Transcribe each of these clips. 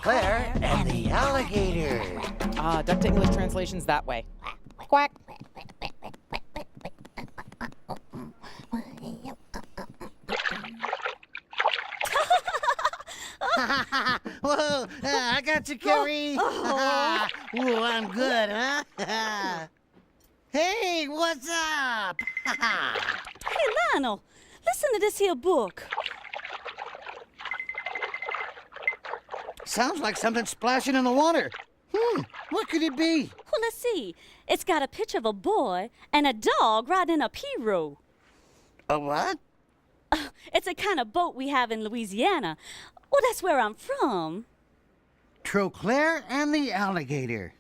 Trosclair and the Alligator. Duck to English translation's that way. Quack. Whoa, I got you, Carrie. Ooh, I'm good, huh? Hey, what's up? Hey, Lionel, listen to this here book. Sounds like something splashing in the water. What could it be? Well, let's see. It's got a picture of a boy and a dog riding a pirogue. A what? It's a kind of boat we have in Louisiana. Well, that's where I'm from. Trosclair and the Alligator.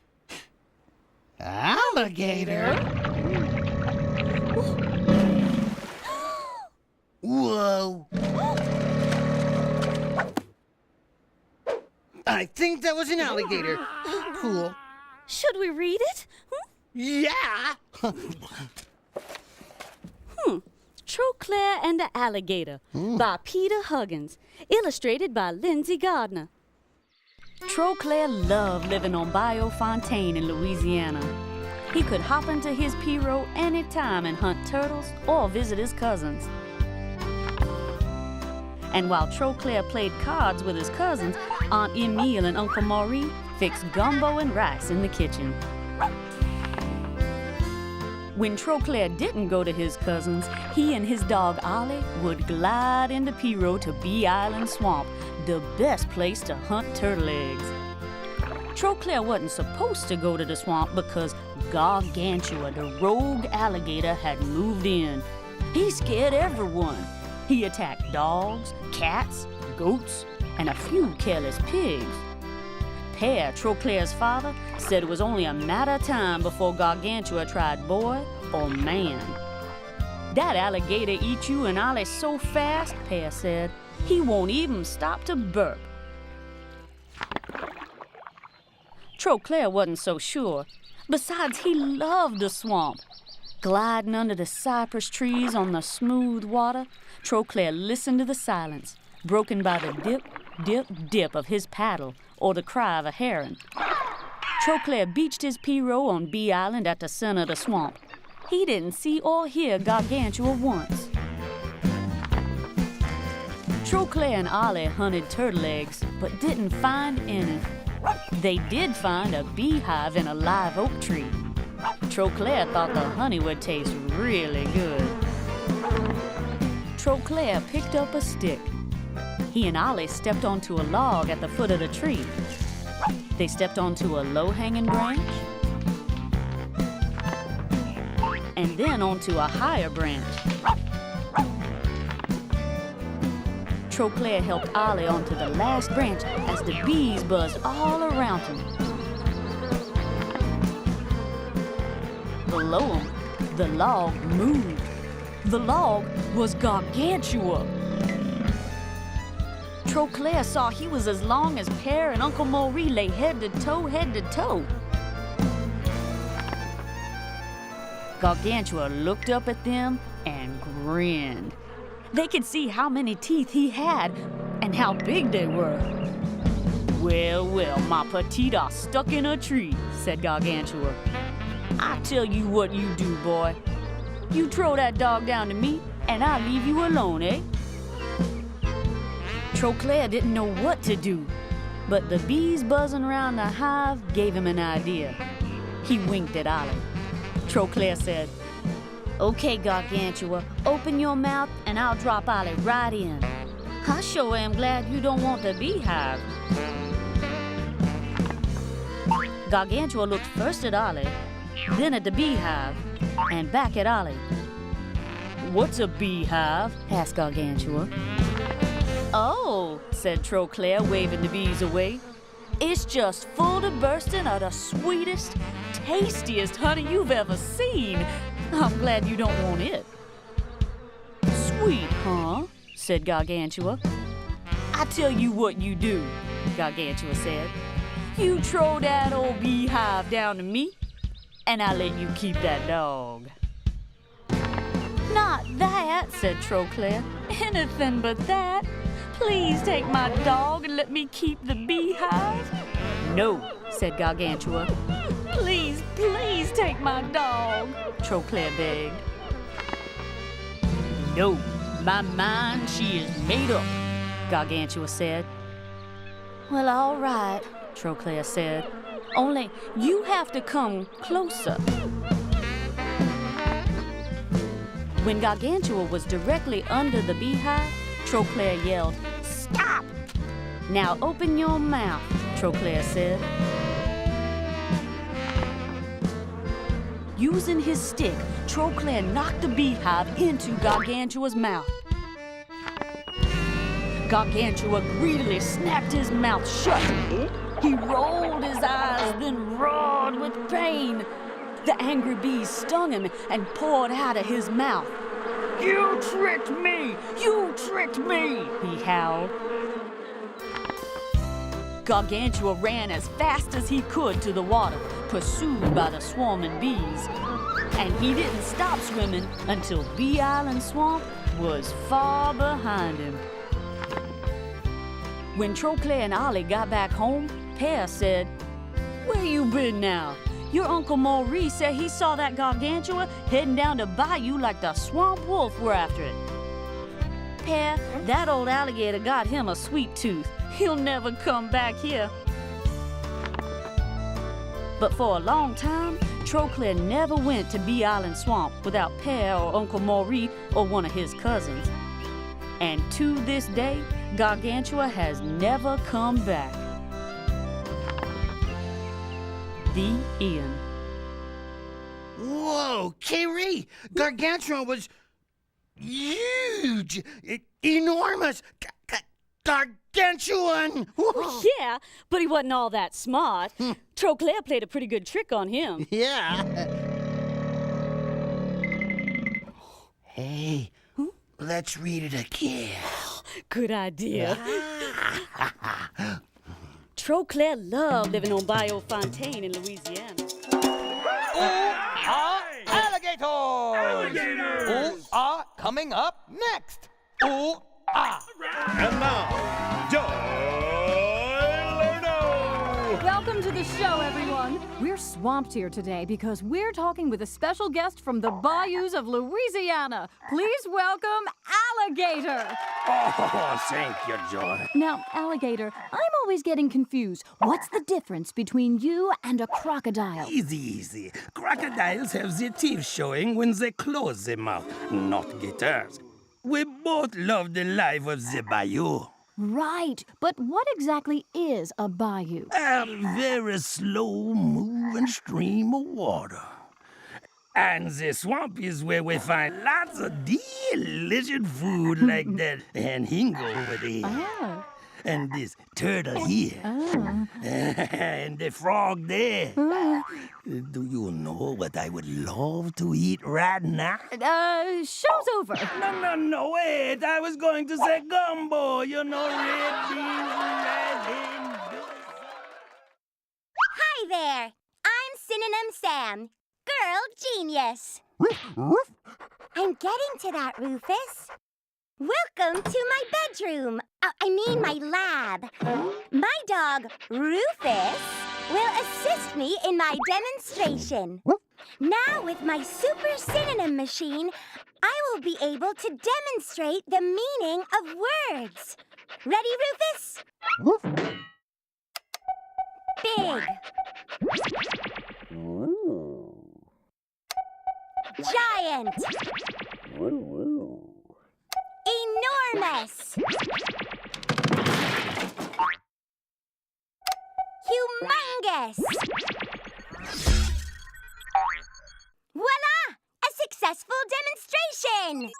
Alligator? Whoa. I think that was an alligator. Cool. Should we read it? Yeah. Trosclair and the Alligator by Peter Huggins, illustrated by Lindsay Gardner. Trosclair loved living on Bayou Fontaine in Louisiana. He could hop into his pirogue anytime and hunt turtles or visit his cousins. And while Trosclair played cards with his cousins, Aunt Emile and Uncle Maurice fixed gumbo and rice in the kitchen. When Trosclair didn't go to his cousins, he and his dog Ollie would glide into pirogue to Bee Island Swamp, the best place to hunt turtle eggs. Trosclair wasn't supposed to go to the swamp because Gargantua, the rogue alligator, had moved in. He scared everyone. He attacked dogs, cats, goats, and a few careless pigs. Pear, Trosclair's father, said it was only a matter of time before Gargantua tried boy or man. That alligator eat you and Ollie so fast, Pear said, he won't even stop to burp. Trosclair wasn't so sure. Besides, he loved the swamp. Gliding under the cypress trees on the smooth water, Trosclair listened to the silence, broken by the dip, dip, dip of his paddle or the cry of a heron. Trosclair beached his pirogue on Bee Island at the center of the swamp. He didn't see or hear Gargantua once. Trosclair and Ollie hunted turtle eggs, but didn't find any. They did find a beehive in a live oak tree. Trosclair thought the honey would taste really good. Trosclair picked up a stick. He and Ollie stepped onto a log at the foot of the tree. They stepped onto a low-hanging branch, and then onto a higher branch. Trosclair helped Ollie onto the last branch as the bees buzzed all around him. Below him, the log moved. The log was Gargantua. Trosclair saw he was as long as Pear and Uncle Maurice lay head to toe, head to toe. Gargantua looked up at them and grinned. They could see how many teeth he had and how big they were. Well, well, my petite are stuck in a tree, said Gargantua. I tell you what you do, boy. You throw that dog down to me, and I'll leave you alone, eh? Trosclair didn't know what to do, but the bees buzzing around the hive gave him an idea. He winked at Ollie. Trosclair said, "Okay, Gargantua, open your mouth and I'll drop Ollie right in. I sure am glad you don't want the beehive." Gargantua looked first at Ollie, then at the beehive, and back at Ollie. "What's a beehive?" asked Gargantua. "Oh," said Trosclair, waving the bees away. "It's just full to bursting of the sweetest, tastiest honey you've ever seen. I'm glad you don't want it." "Sweet, huh?" said Gargantua. "I tell you what you do," Gargantua said. "You throw that old beehive down to me, and I'll let you keep that dog." "Not that," said Trosclair. "Anything but that. Please take my dog and let me keep the beehive. No, said Gargantua. Please, please take my dog, Trosclair begged. No, my mind, she is made up, Gargantua said. Well, all right, Trosclair said. Only you have to come closer. When Gargantua was directly under the beehive, Trosclair yelled, "Stop! Now open your mouth," Trosclair said. Using his stick, Trosclair knocked the beehive into Gargantua's mouth. Gargantua greedily snapped his mouth shut. He rolled his eyes, then roared with pain. The angry bees stung him and poured out of his mouth. "You tricked me! You tricked me!" he howled. Gargantua ran as fast as he could to the water, pursued by the swarming bees. And he didn't stop swimming until Bee Island Swamp was far behind him. When Trosclair and Ollie got back home, Pear said, "Where you been now? Your Uncle Maurice said he saw that Gargantua heading down the bayou like the swamp wolf were after it." Pear, that old alligator got him a sweet tooth. He'll never come back here. But for a long time, Trosclair never went to Bee Island Swamp without Pear or Uncle Maurice or one of his cousins. And to this day, Gargantua has never come back. The end. Whoa, K-Ray, Gargantua was huge, enormous, gargantuan. Oh, yeah, but he wasn't all that smart. Trosclair played a pretty good trick on him. Yeah. Hey, let's read it again. Good idea. Trosclair loved living on Bayou Fontaine in Louisiana. Alligator! Alligators! Coming up next. And now, Welcome to the show, everyone. We're swamped here today because we're talking with a special guest from the bayous of Louisiana. Please welcome Alligator. Oh, thank you, Joy. Now, Alligator, I'm always getting confused. What's the difference between you and a crocodile? Easy. Crocodiles have their teeth showing when they close their mouth, not gators. We both love the life of the bayou. Right, but what exactly is a bayou? A very slow-moving stream of water. And the swamp is where we find lots of delicious food like that anhingo over there. Oh. And this turtle here. Oh. And the frog there. Do you know what I would love to eat right now? Show's over. No, wait. I was going to say gumbo. You know, red beans and red beans. Hi there. I'm Synonym Sam, girl genius. I'm getting to that, Rufus. Welcome to my bedroom. My lab. My dog, Rufus, will assist me in my demonstration. Now, with my super synonym machine, I will be able to demonstrate the meaning of words. Ready, Rufus? Big. Giant. Enormous. Humongous. Voila! A successful demonstration!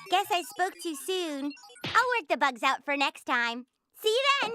Guess I spoke too soon. I'll work the bugs out for next time. See you then!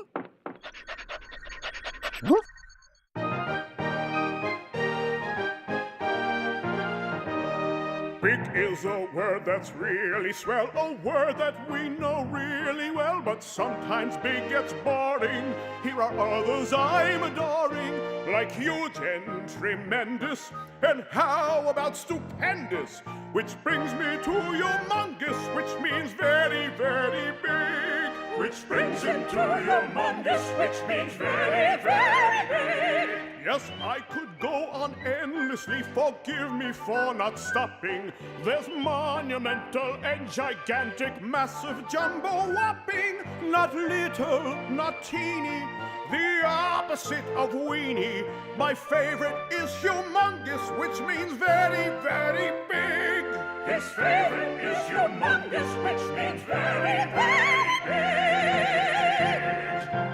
Big is a word that's really swell, a word that we know really well, but sometimes big gets boring. He here are others I'm adoring, like huge and tremendous. And how about stupendous, which brings me to humongous, which means very, very big. Which brings him to humongous, which means very, very big. Yes, I could go on endlessly, forgive me for not stopping. There's monumental and gigantic, massive, jumbo, whopping. Not little, not teeny, the opposite of weenie. My favorite is humongous, which means very, very big. His favorite is humongous, which means very, very big.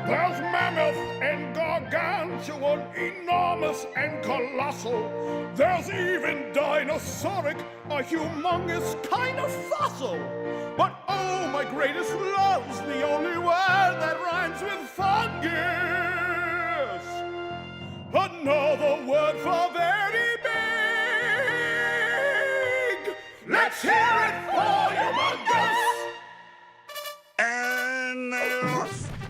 There's mammoth and gargantuan, enormous and colossal. There's even dinosauric, a humongous kind of fossil. But oh, my greatest love's the only word that rhymes with fungus. Another word for very big. Let's hear it for humongous. And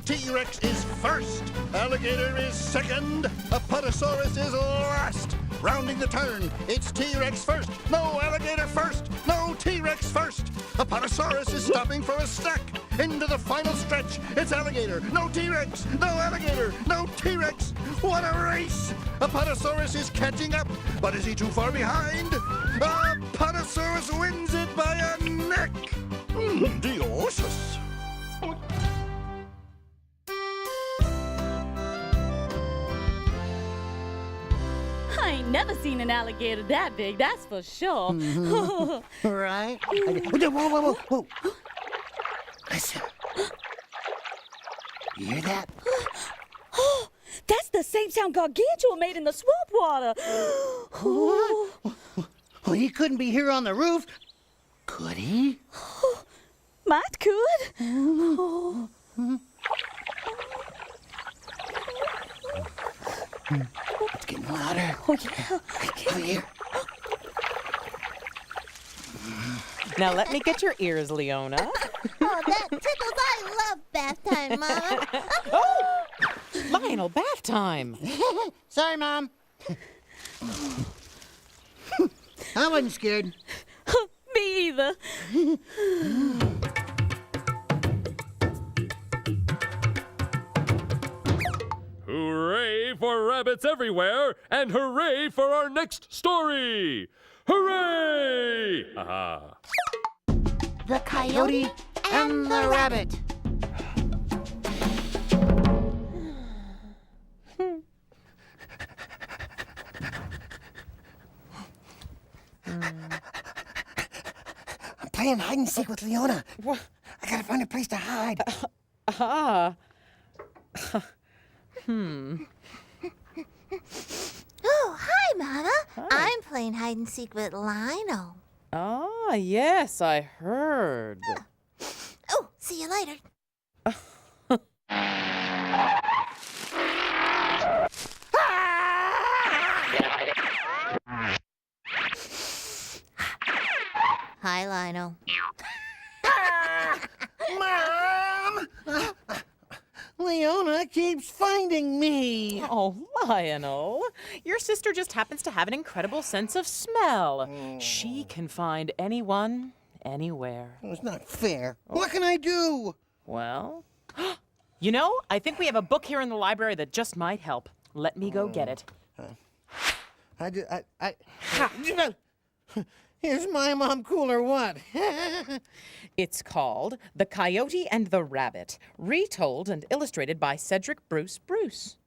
T-Rex is first, Alligator is second, Apatosaurus is last. Rounding the turn, it's T-Rex first, no Alligator first, no T-Rex first. Apatosaurus is stopping for a snack. Into the final stretch, it's Alligator, no T-Rex, no Alligator, no T-Rex. What a race! Apatosaurus is catching up, but is he too far behind? Apatosaurus wins it by a neck. Delicious. I ain't never seen an alligator that big, that's for sure. Right? Whoa, whoa, whoa, whoa. Listen. You hear that? That's the same sound Gargantua made in the swamp water. Well, he couldn't be here on the roof. Could he? Might could. It's getting louder. Oh, yeah. Over here. Now let me get your ears, Leona. Oh, that tickles. I love bath time, Mama. Oh! Lionel, bath time. Sorry, Mom. I wasn't scared. Me either. Hooray for rabbits everywhere, and hooray for our next story! Hooray! Aha. The Coyote and the Rabbit. I'm playing hide and seek with Leona. I gotta find a place to hide. Oh, hi, Mama. I'm playing hide and seek with Lionel. Ah, yes, I heard. Oh, see you later. Hi, Lionel. Mom! Leona keeps finding me. Oh, Lionel. Your sister just happens to have an incredible sense of smell. She can find anyone, anywhere. It's not fair. What can I do? Well, you know, I think we have a book here in the library that just might help. Let me go get it. Is my mom cool or what? It's called The Coyote and the Rabbit, retold and illustrated by Cedric Bruce Bruce.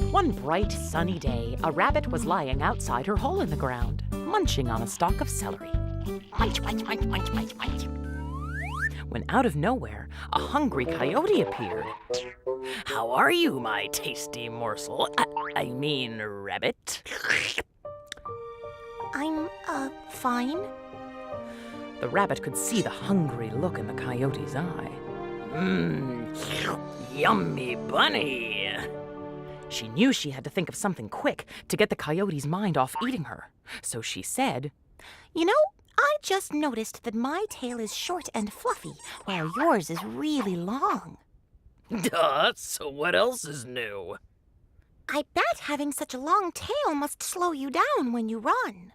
One bright, sunny day, a rabbit was lying outside her hole in the ground, munching on a stalk of celery. Munch, munch, munch, munch, munch, munch. When out of nowhere, a hungry coyote appeared. "How are you, my tasty morsel? I mean, rabbit?" I'm, fine. The rabbit could see the hungry look in the coyote's eye. Yummy bunny! She knew she had to think of something quick to get the coyote's mind off eating her. So she said, You know, I just noticed that my tail is short and fluffy, while yours is really long. Duh, so what else is new? I bet having such a long tail must slow you down when you run.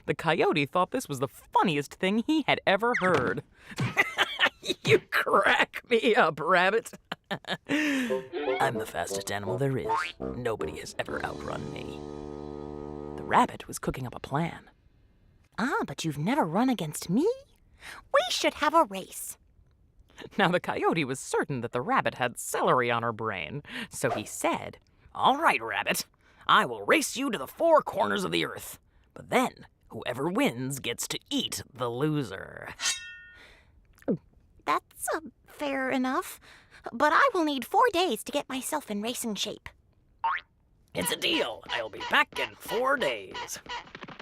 The coyote thought this was the funniest thing he had ever heard. You crack me up, Rabbit. I'm the fastest animal there is. Nobody has ever outrun me. The Rabbit was cooking up a plan. Ah, but you've never run against me? We should have a race. Now the Coyote was certain that the Rabbit had celery on her brain, so he said, "All right, Rabbit, I will race you to the four corners of the earth. But then, whoever wins gets to eat the loser." That's fair enough. But I will need 4 days to get myself in racing shape. It's a deal. I'll be back in 4 days.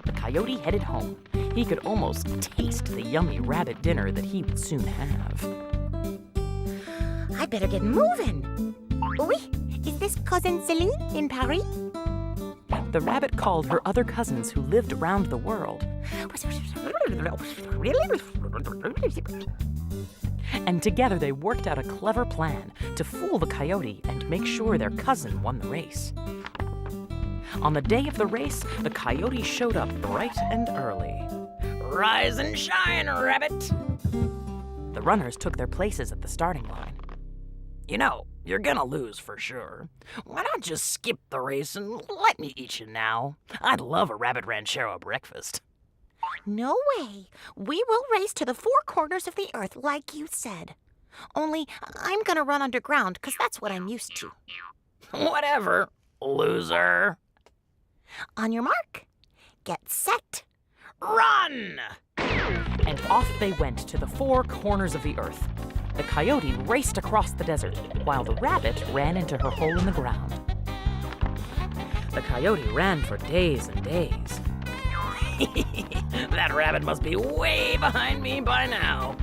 The Coyote headed home. He could almost taste the yummy rabbit dinner that he would soon have. I better get moving. Oui, is this Cousin Celine in Paris? The Rabbit called her other cousins who lived around the world. And together they worked out a clever plan to fool the Coyote and make sure their cousin won the race. On the day of the race, the Coyote showed up bright and early. "Rise and shine, Rabbit!" The runners took their places at the starting line. "You know, you're gonna lose for sure. Why not just skip the race and let me eat you now? I'd love a rabbit ranchero breakfast." No way. We will race to the four corners of the earth, like you said. Only, I'm gonna run underground, because that's what I'm used to. Whatever, loser. On your mark, get set, run! And off they went to the four corners of the earth. The Coyote raced across the desert, while the Rabbit ran into her hole in the ground. The Coyote ran for days and days. That rabbit must be way behind me by now.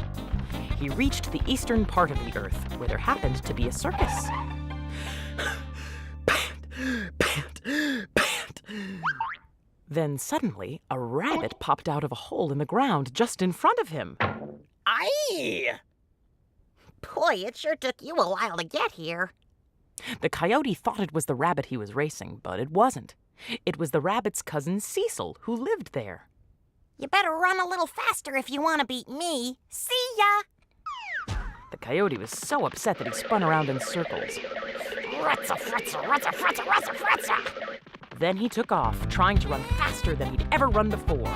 He reached the eastern part of the earth, where there happened to be a circus. Pant, pant, pant. Then suddenly, a rabbit popped out of a hole in the ground just in front of him. Aye! Boy, it sure took you a while to get here. The Coyote thought it was the rabbit he was racing, but it wasn't. It was the rabbit's cousin Cecil who lived there. You better run a little faster if you want to beat me. See ya! The Coyote was so upset that he spun around in circles. Rutza, frutza, rutza, frutza, rutza, frutza! Then he took off, trying to run faster than he'd ever run before.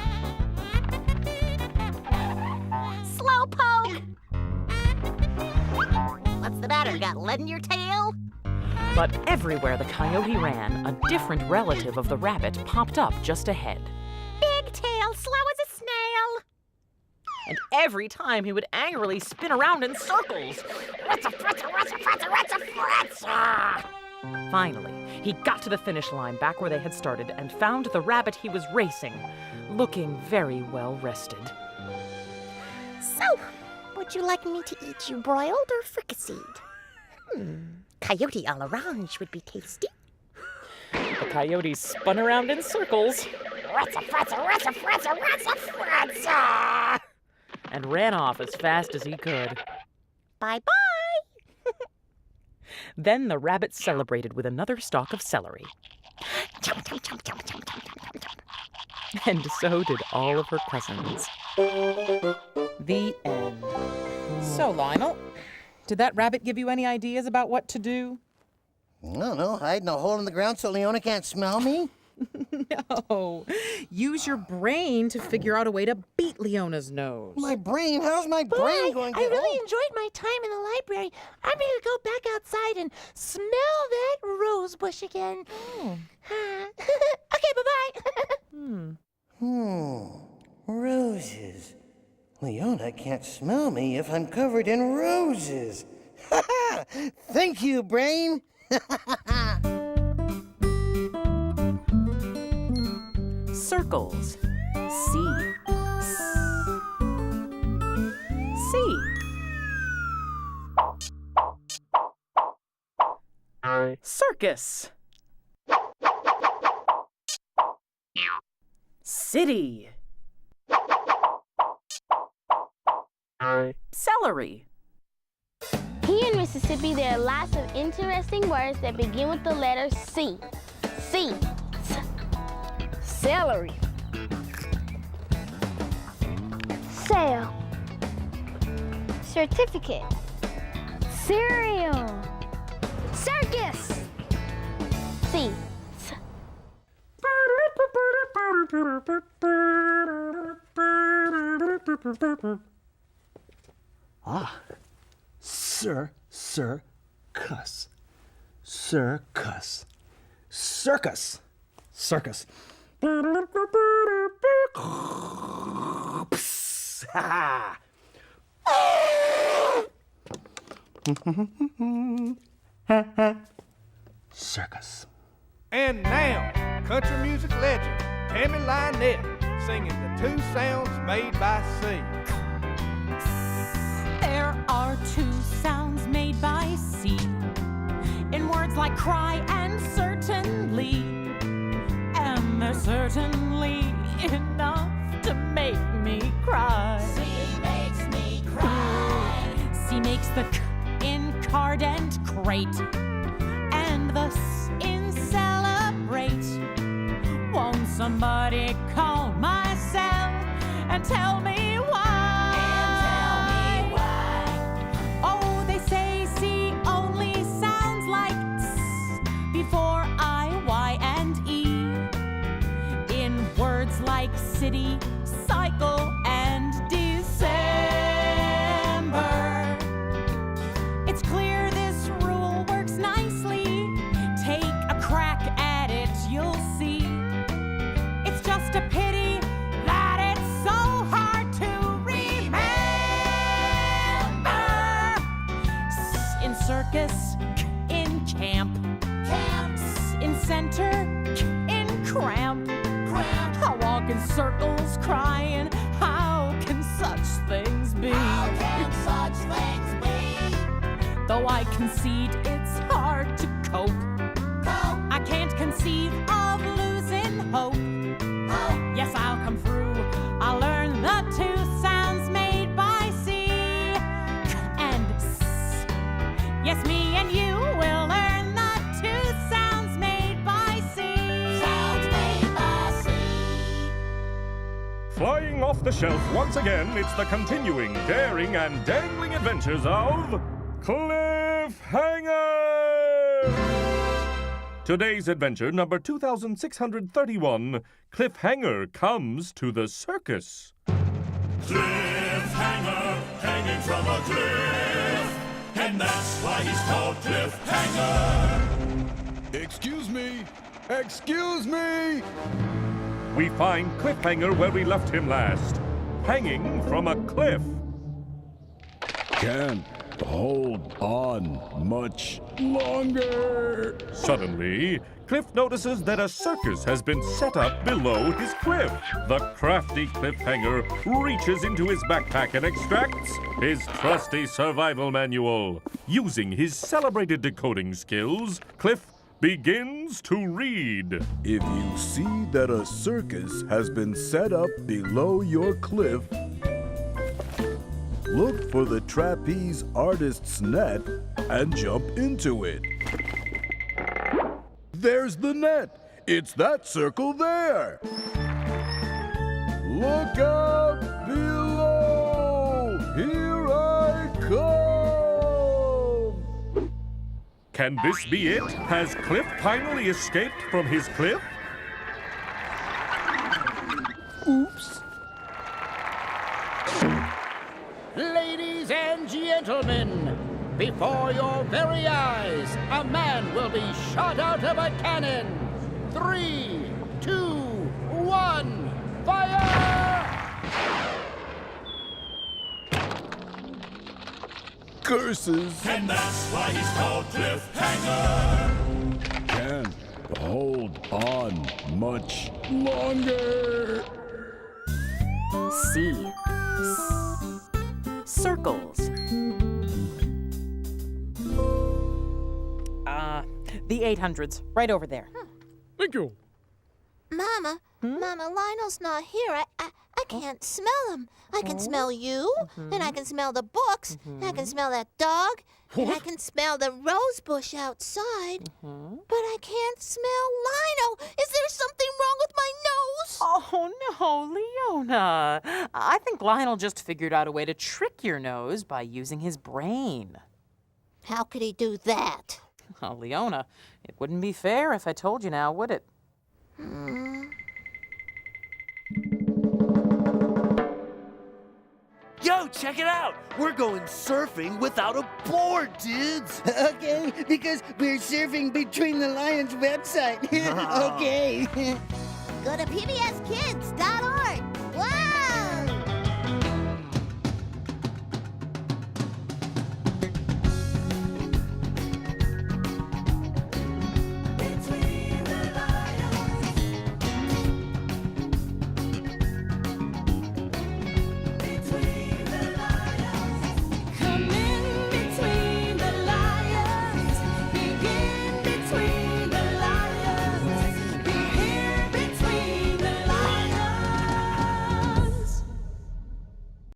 Slowpoke! What's the matter? Got lead in your tail? But everywhere the Coyote ran, a different relative of the rabbit popped up just ahead. Big tail, slow as a snail. And every time he would angrily spin around in circles. Rutza, frutza, rutza, frutza, rutza, frutza! Finally, he got to the finish line back where they had started and found the rabbit he was racing, looking very well rested. So, would you like me to eat you broiled or fricasseed? Coyote à l'orange would be tasty. The Coyote spun around in circles. Rutza, frutza, rutza, frutza, rutza, frutza! And ran off as fast as he could. Bye-bye! Then the rabbit celebrated with another stalk of celery. Chomp, chomp, chomp, chomp, chomp, chomp, chomp, chomp. And so did all of her cousins. The end. So, Lionel, did that rabbit give you any ideas about what to do? I don't know, hide in a hole in the ground so Leona can't smell me? No. Use your brain to figure out a way to beat Leona's nose. My brain? How's my brain going to... I really enjoyed my time in the library. I'm going to go back outside and smell that rose bush again. Okay, bye-bye. Roses. Leona can't smell me if I'm covered in roses. Ha ha! Thank you, brain! Circles. C. C. Circus. City. Celery. He and Mississippi, there are lots of interesting words that begin with the letter C. C. Celery. Sale. Certificate. Cereal. Circus. C. Ah, circus. Circus. Circus. Circus. Psst, ha. Circus. And now, country music legend Tammy Lynette singing the two sounds made by C. There are two sounds made by C in words like cry and certainly. And they're certainly enough to make me cry. C makes me cry. C makes the K in card and crate, and the S in celebrate. Won't somebody call my cell and tell me why? Oh, they say C only sounds like S before I, Y, and E. In words like city, cycle, and December. It's clear this rule works nicely. Take a crack at it, you'll see. It's just a pity that it's so hard to remember. S in circus, K in camp, S in center, K in cramp. I walk in circles crying, how can such things be? How can such things be? Though I concede it's hard to cope, I can't conceive of losing hope. Yes, I'll come through. I'll learn the two sounds made by C and S. Yes, me and you will learn the two sounds made by C. Sounds made by C. Flying off the shelf once again, it's the continuing, daring, and dangling adventures of Cliffhanger! Today's adventure, number 2631, Cliffhanger comes to the circus. Cliffhanger hanging from a cliff, and that's why he's called Cliffhanger. Excuse me! Excuse me! We find Cliffhanger where we left him last, hanging from a cliff. Can't hold on much longer. Suddenly, Cliff notices that a circus has been set up below his cliff. The crafty Cliffhanger reaches into his backpack and extracts his trusty survival manual. Using his celebrated decoding skills, Cliff begins to read. If you see that a circus has been set up below your cliff, look for the trapeze artist's net and jump into it. There's the net. It's that circle there. Look out below. Here I come. Can this be it? Has Cliff finally escaped from his cliff? Oops. Ladies and gentlemen, before your very eyes, a man will be shot out of a cannon. 3, 2, 1, fire! Curses. And that's why he's called Cliffhanger. Can't hold on much longer. C. Circles. The 800s, right over there. Thank you. Mama, Lionel's not here. I can't smell him. I can smell you, and I can smell the books, and I can smell that dog, and I can smell the rose bush outside. But I can't smell Lionel. Is there something wrong with my nose? Oh, no, Leona. I think Lionel just figured out a way to trick your nose by using his brain. How could he do that? Oh, Leona, it wouldn't be fair if I told you now, would it? Yo, check it out! We're going surfing without a board, dudes! Okay, because we're surfing between the Lions website. Okay. Go to pbskids.org.